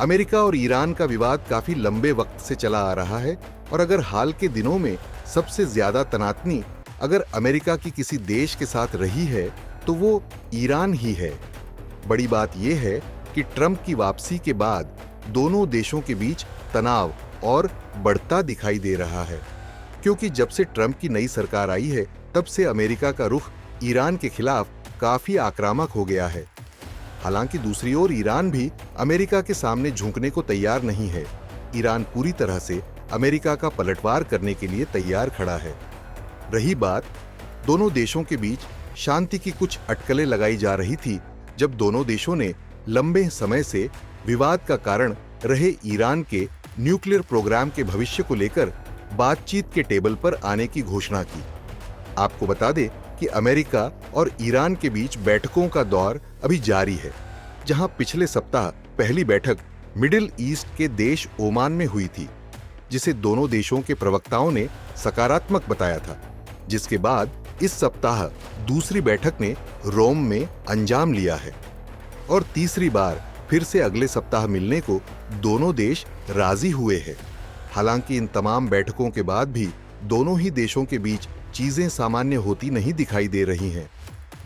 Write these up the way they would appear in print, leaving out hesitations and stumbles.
America और Iran का विवाद काफी लंबे वक्त से चला आ रहा है और अगर हाल के दिनों में सबसे ज्यादा तनातनी अगर अमेरिका की किसी देश के साथ रही है तो वो ईरान ही है। बड़ी बात यह है कि ट्रंप की वापसी के बाद दोनों देशों के बीच तनाव और बढ़ता दिखाई दे रहा है, क्योंकि जब से ट्रंप की नई सरकार आई है तब से अमेरिका का रुख ईरान के खिलाफ काफी आक्रामक हो गया है। हालांकि दूसरी ओर ईरान भी अमेरिका के सामने झुकने को तैयार नहीं है। ईरान पूरी तरह से अमेरिका का पलटवार करने के लिए तैयार खड़ा है। रही बात दोनों देशों के बीच शांति की, कुछ अटकलें लगाई जा रही थी जब दोनों देशों ने लंबे समय से विवाद का कारण रहे ईरान के न्यूक्लियर प्रोग्राम के भविष्य को लेकर बातचीत के टेबल पर आने की घोषणा की। आपको बता दें कि अमेरिका और ईरान के बीच बैठकों का दौर अभी जारी है, जहां पिछले सप्ताह पहली बैठक मिडिल ईस्ट के देश ओमान में हुई थी, जिसे दोनों देशों के प्रवक्ताओं ने सकारात्मक बताया था। जिसके बाद इस सप्ताह दूसरी बैठक ने रोम में अंजाम लिया है और तीसरी बार फिर से अगले सप्ताह मिलने को दोनों देश राजी हुए हैं। हालांकि इन तमाम बैठकों के बाद भी दोनों ही देशों के बीच चीजें सामान्य होती नहीं दिखाई दे रही हैं।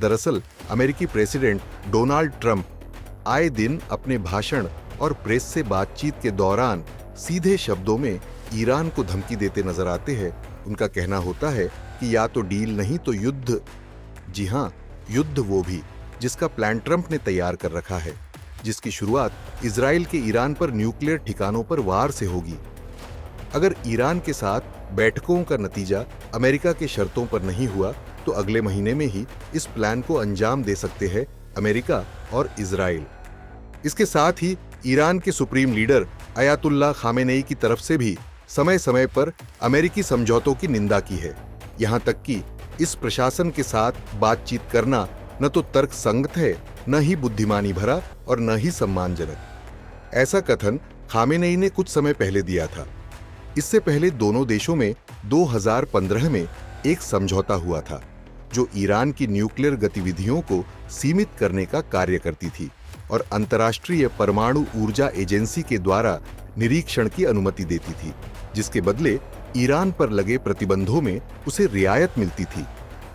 दरअसल अमेरिकी प्रेसिडेंट डोनाल्ड ट्रंप आए दिन अपने भाषण और प्रेस से बातचीत के दौरान सीधे शब्दों में ईरान को धमकी देते नजर आते हैं। उनका कहना होता है कि या तो डील नहीं तो युद्ध। जी हां, युद्ध वो भी जिसका प्लान ट्रंप ने तैयार कर रखा है, जिसकी शुरुआत इजराइल के ईरान पर न्यूक्लियर ठिकानों पर वार से होगी। अगर ईरान के साथ बैठकों का नतीजा अमेरिका के शर्तों पर नहीं हुआ तो अगले महीने में ही इस प्लान को अंजाम दे सकते हैं अमेरिका और इजराइल। इसके साथ ही ईरान के सुप्रीम लीडर अयातुल्लाह खामेनेई की तरफ से भी समय समय पर अमेरिकी समझौतों की निंदा की है। यहां तक कि इस प्रशासन के साथ बातचीत करना न तो तर्कसंगत है, न ही बुद्धिमानी भरा और न ही सम्मानजनक। ऐसा कथन खामेनेई ने कुछ समय पहले दिया था। इससे पहले दोनों देशों में 2015 में एक समझौता हुआ था जो ईरान की न्यूक्लियर गतिविधियों को सीमित करने का कार्य करती थी और अंतर्राष्ट्रीय परमाणु ऊर्जा एजेंसी के द्वारा निरीक्षण की अनुमति देती थी, जिसके बदले ईरान पर लगे प्रतिबंधों में उसे रियायत मिलती थी।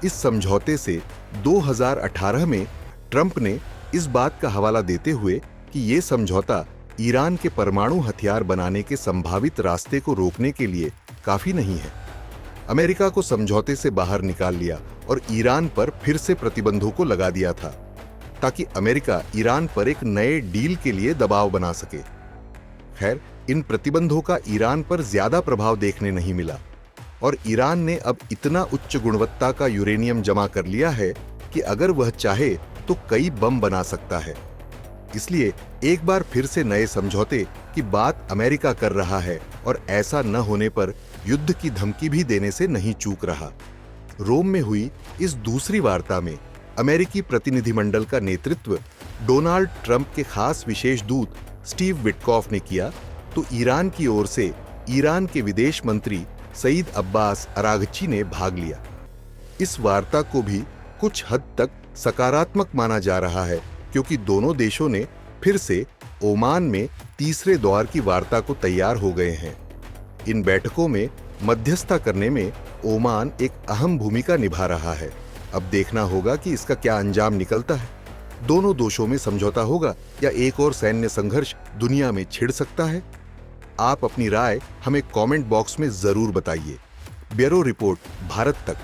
इस समझौते से 2018 में ट्रंप ने इस बात का हवाला देते हुए कि ये समझौता ईरान के परमाणु हथियार बनाने के संभावित रास्ते को रोकने के लिए काफी नहीं है, अमेरिका को समझौते से बाहर निकाल लिया और ईरान पर फिर से प्रतिबंधों को लगा दिया था ताकि अमेरिका ईरान पर एक नए डील के लिए दबाव बना सके। खैर, इन प्रतिबंधों का ईरान पर ज्यादा प्रभाव देखने नहीं मिला और ईरान ने अब इतना उच्च गुणवत्ता का यूरेनियम जमा कर लिया है कि अगर वह चाहे तो कई बम बना सकता है। इसलिए एक बार फिर से नए समझौते की बात अमेरिका कर रहा है और ऐसा न होने पर युद्ध की धमकी भी देने से नहीं चूक रहा। रोम में हुई इस दूसरी वार्ता में अमेरिकी प्रतिनिधिमंडल का नेतृत्व डोनाल्ड ट्रंप के खास विशेष दूत स्टीव विटकॉफ ने किया, तो ईरान की ओर से ईरान के विदेश मंत्री सईद अब्बास अरागची ने भाग लिया। इस वार्ता को भी कुछ हद तक सकारात्मक माना जा रहा है, क्योंकि दोनों देशों ने फिर से ओमान में तीसरे दौर की वार्ता को तैयार हो गए हैं। इन बैठकों में मध्यस्थता करने में ओमान एक अहम भूमिका निभा रहा है। अब देखना होगा कि इसका क्या अंजाम निकलता है। दोनों देशों में समझौता होगा या एक और सैन्य संघर्ष दुनिया में छिड़ सकता है? आप अपनी राय हमें कमेंट बॉक्स में जरूर बताइए। ब्यूरो रिपोर्ट, भारत तक।